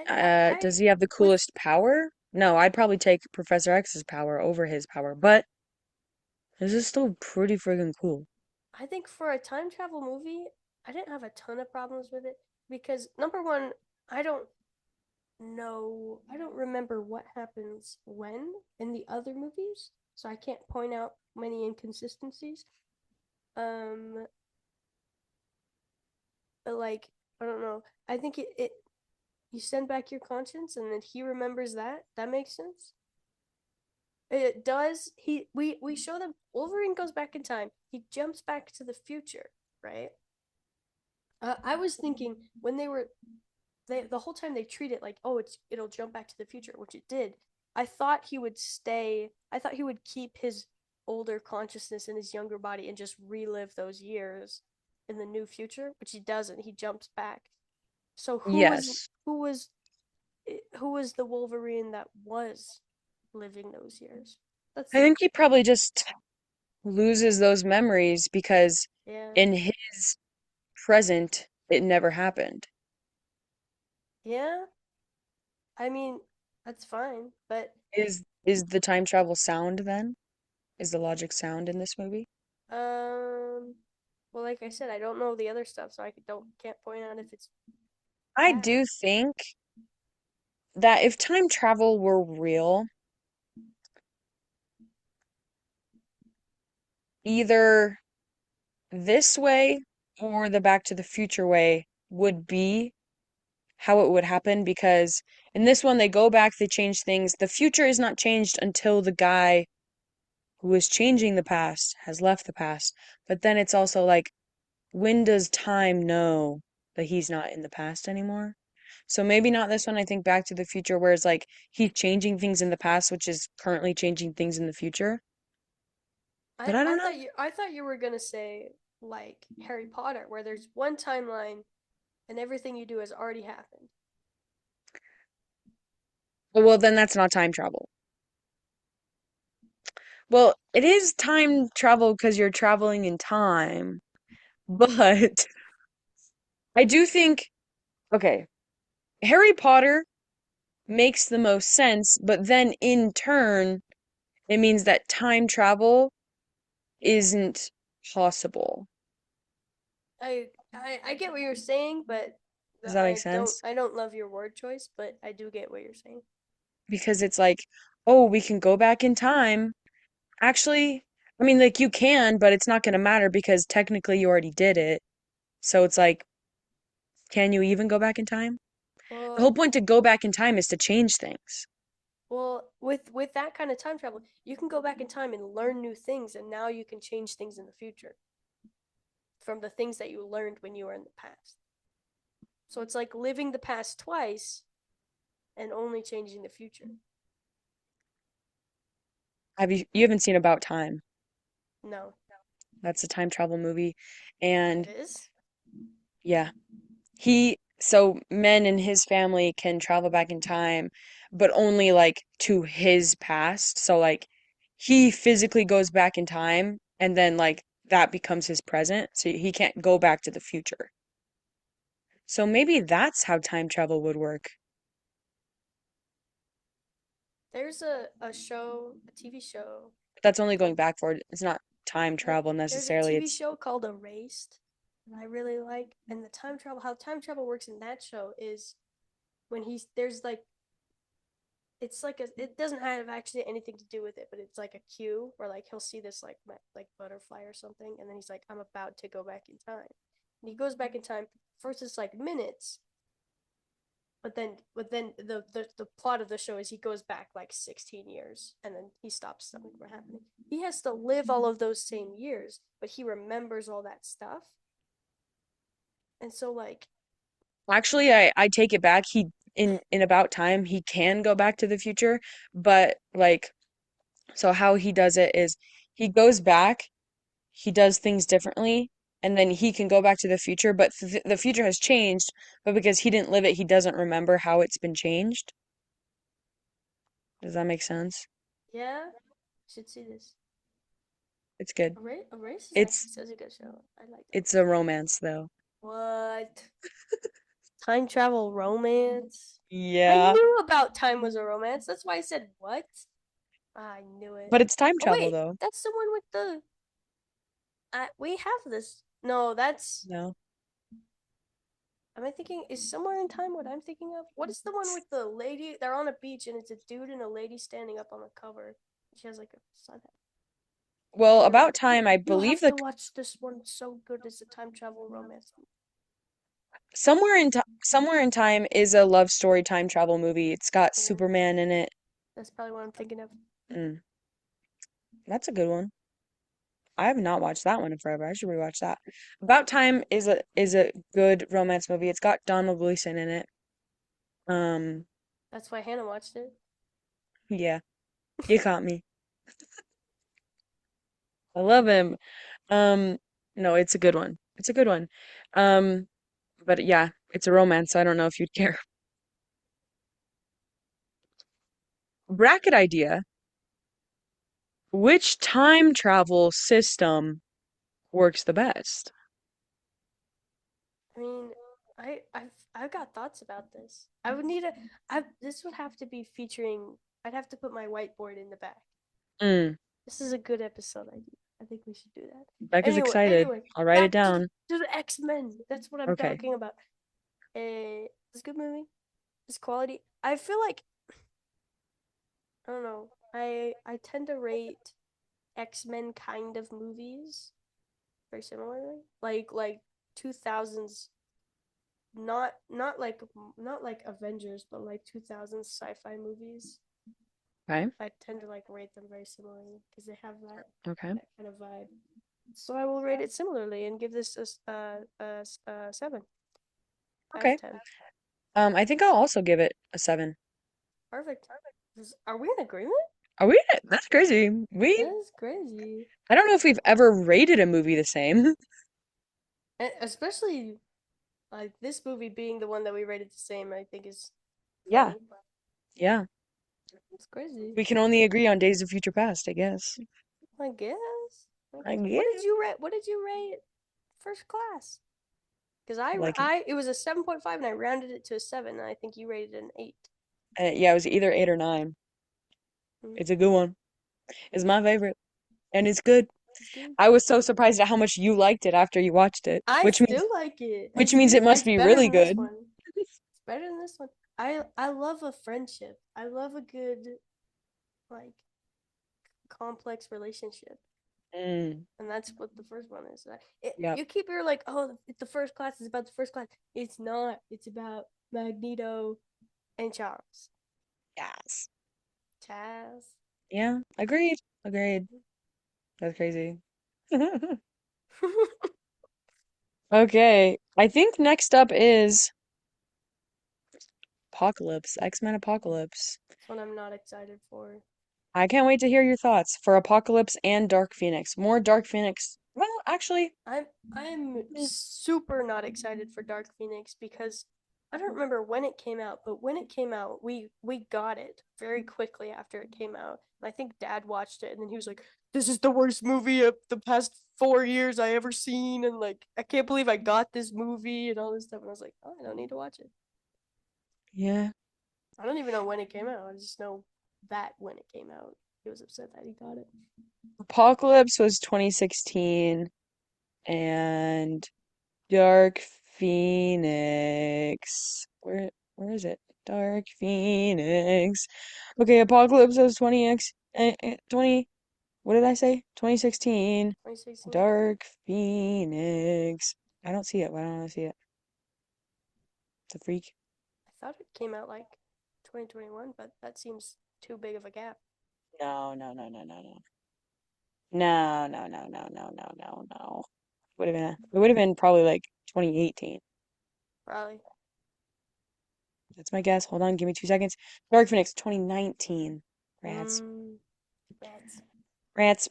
S1: I
S2: Does he have the
S1: with
S2: coolest power? No, I'd probably take Professor X's power over his power, but this is still pretty friggin' cool.
S1: I think for a time travel movie, I didn't have a ton of problems with it because number one, I don't I don't remember what happens when in the other movies, so I can't point out many inconsistencies. Um, but like I don't know. I think it you send back your conscience and then he remembers that. That makes sense. It does. We show them Wolverine goes back in time. He jumps back to the future, right? I was thinking when the whole time they treat it like, oh, it'll jump back to the future, which it did. I thought he would stay. I thought he would keep his older consciousness in his younger body and just relive those years in the new future, which he doesn't. He jumps back. So
S2: Yes.
S1: who was the Wolverine that was living those years?
S2: I
S1: That's
S2: think he probably just loses those memories because
S1: yeah.
S2: in his present, it never happened.
S1: Yeah. I mean, that's fine, but
S2: Is the time travel sound then? Is the logic sound in this movie?
S1: um well, like I said, I don't know the other stuff, so I don't can't point out if it's
S2: I
S1: bad.
S2: do think that if time travel were real, either this way or the Back to the Future way would be how it would happen because in this one they go back, they change things. The future is not changed until the guy who is changing the past has left the past. But then it's also like, when does time know that he's not in the past anymore? So maybe not this one. I think Back to the Future, where it's like he's changing things in the past, which is currently changing things in the future. But I don't know.
S1: I thought you were gonna say like Harry Potter, where there's one timeline and everything you do has already happened.
S2: Well, then that's not time travel. Well, it is time travel because you're traveling in time, but I do think, okay, Harry Potter makes the most sense, but then in turn, it means that time travel isn't possible.
S1: I get what you're saying, but
S2: Does that make sense?
S1: I don't love your word choice, but I do get what you're saying.
S2: Because it's like, oh, we can go back in time. Actually, I mean, like you can, but it's not going to matter because technically you already did it. So it's like, can you even go back in time? The whole
S1: Well,
S2: point to go back in time is to change things.
S1: with that kind of time travel, you can go back in time and learn new things, and now you can change things in the future from the things that you learned when you were in the past. So it's like living the past twice and only changing the future.
S2: You haven't seen About Time?
S1: No,
S2: That's a time travel movie.
S1: it
S2: And
S1: is.
S2: yeah, so men in his family can travel back in time, but only like to his past. So like he physically goes back in time and then like that becomes his present. So he can't go back to the future. So maybe that's how time travel would work.
S1: There's a TV show
S2: That's only going
S1: called
S2: backward. It's not time travel
S1: there's a
S2: necessarily.
S1: TV
S2: It's
S1: show called Erased that I really like, and the time travel how time travel works in that show is when he's there's like it's like it doesn't have actually anything to do with it, but it's like a cue where like he'll see this like butterfly or something, and then he's like, I'm about to go back in time, and he goes back in time. First, it's like minutes, but then the plot of the show is he goes back like 16 years, and then he stops something from happening. He has to live all of those same years, but he remembers all that stuff, and so like
S2: Actually, I take it back. He in About Time, he can go back to the future, but like so how he does it is he goes back, he does things differently, and then he can go back to the future, but th the future has changed, but because he didn't live it, he doesn't remember how it's been changed. Does that make sense?
S1: Yeah, should see this.
S2: It's good.
S1: Erase is
S2: It's
S1: actually such a good show. I like
S2: it's
S1: Erase.
S2: a romance though.
S1: What? Time travel romance? I
S2: Yeah,
S1: knew about time was a romance. That's why I said what? I knew it.
S2: but it's time
S1: Oh
S2: travel
S1: wait,
S2: though.
S1: that's the one with the. We have this. No, that's.
S2: No.
S1: Am I thinking? Is Somewhere in Time what I'm thinking of? What is the one with the lady? They're on a beach and it's a dude and a lady standing up on the cover. She has like a sun hat.
S2: Well,
S1: Never mind.
S2: About Time, I
S1: You
S2: believe
S1: have
S2: the
S1: to watch this one. It's so good. It's a time travel romance.
S2: Somewhere in Time is a love story time travel movie. It's got
S1: Yeah,
S2: Superman in it.
S1: that's probably what I'm thinking of.
S2: Mm, that's a good one. I have not watched that one in forever. I should rewatch that. About Time is a good romance movie. It's got Donald Gleason in it. Um,
S1: That's why Hannah watched it.
S2: yeah, you caught me. I love him. Um, no, it's a good one. It's a good one. Um, but yeah, it's a romance, so I don't know if you'd care. Bracket idea. Which time travel system works the best?
S1: I mean, I've got thoughts about this. I would need a. I This would have to be featuring. I'd have to put my whiteboard in the back.
S2: Mm,
S1: This is a good episode idea. I think we should do that.
S2: Becca's excited.
S1: Anyway,
S2: I'll write it
S1: back to
S2: down.
S1: the X Men. That's what I'm
S2: Okay.
S1: talking about. It's a good movie. It's quality. I feel like I don't know. I tend to rate X Men kind of movies very similarly. Like 2000s, not like Avengers, but like 2000s sci-fi movies.
S2: Okay.
S1: I tend to like rate them very similarly because they have
S2: Okay.
S1: that kind of vibe. So I will rate it similarly and give this a 7 out of
S2: Okay.
S1: 10.
S2: I think I'll also give it a 7.
S1: Perfect. Are we in agreement?
S2: Are we? That's crazy.
S1: That is crazy.
S2: I don't know if we've ever rated a movie the same.
S1: And especially like this movie being the one that we rated the same, I think is
S2: Yeah.
S1: funny.
S2: Yeah.
S1: It's crazy.
S2: We can only agree on Days of Future Past, I guess.
S1: I guess. I
S2: I
S1: guess. What did
S2: guess.
S1: you rate? What did you rate First Class? Because
S2: Like,
S1: it was a 7.5 and I rounded it to a 7 and I think you rated it an 8.
S2: yeah, it was either 8 or 9.
S1: Mm,
S2: It's a good one. It's my favorite, and it's good.
S1: it's good.
S2: I was so surprised at how much you liked it after you watched it,
S1: I still like it.
S2: which means it must
S1: It's
S2: be
S1: better
S2: really
S1: than this
S2: good.
S1: one. It's better than this one. I love a friendship. I love a good like complex relationship.
S2: Mm,
S1: And that's what the first one is.
S2: yep.
S1: You keep your like, oh, the first class is about the first class. It's not. It's about Magneto and Charles.
S2: Yes.
S1: Chaz.
S2: Yeah, agreed. Agreed. That's crazy. Okay, I think next up is Apocalypse, X-Men Apocalypse.
S1: That's one I'm not excited for.
S2: I can't wait to hear your thoughts for Apocalypse and Dark Phoenix. More Dark Phoenix. Well, actually,
S1: I'm
S2: eh,
S1: super not excited for Dark Phoenix because I don't remember when it came out, but when it came out, we got it very quickly after it came out. And I think Dad watched it and then he was like, "This is the worst movie of the past 4 years I ever seen," and like, I can't believe I got this movie and all this stuff. And I was like, "Oh, I don't need to watch it."
S2: yeah.
S1: I don't even know when it came out. I just know that when it came out, he was upset that he got it.
S2: Apocalypse was 2016 and Dark Phoenix. Where is it? Dark Phoenix. Okay, Apocalypse was 20, what did I say? 2016.
S1: 2016.
S2: Dark Phoenix. I don't see it. Why don't I see it? The freak.
S1: I thought it came out like 2021, but that seems too big of a gap.
S2: No, no, no, no, no, no. No, no, no, no, no, no, no, no. It would have been probably like 2018.
S1: Probably.
S2: That's my guess. Hold on, give me 2 seconds. Dark Phoenix, 2019. Rats.
S1: Mm, rats.
S2: Rats.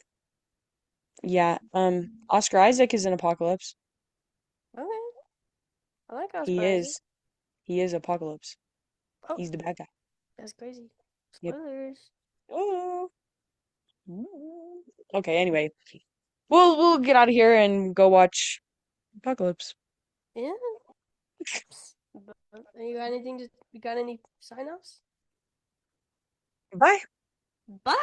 S2: Yeah. Oscar Isaac is in Apocalypse.
S1: Okay. I like
S2: He
S1: Oscar Isaac.
S2: is. He is Apocalypse.
S1: Oh,
S2: He's the bad guy.
S1: that's crazy.
S2: Yep.
S1: Spoilers.
S2: Oh. Mm. Okay, anyway. We'll get out of here and go watch Apocalypse.
S1: Yeah. But you got any sign offs?
S2: Bye.
S1: Bye.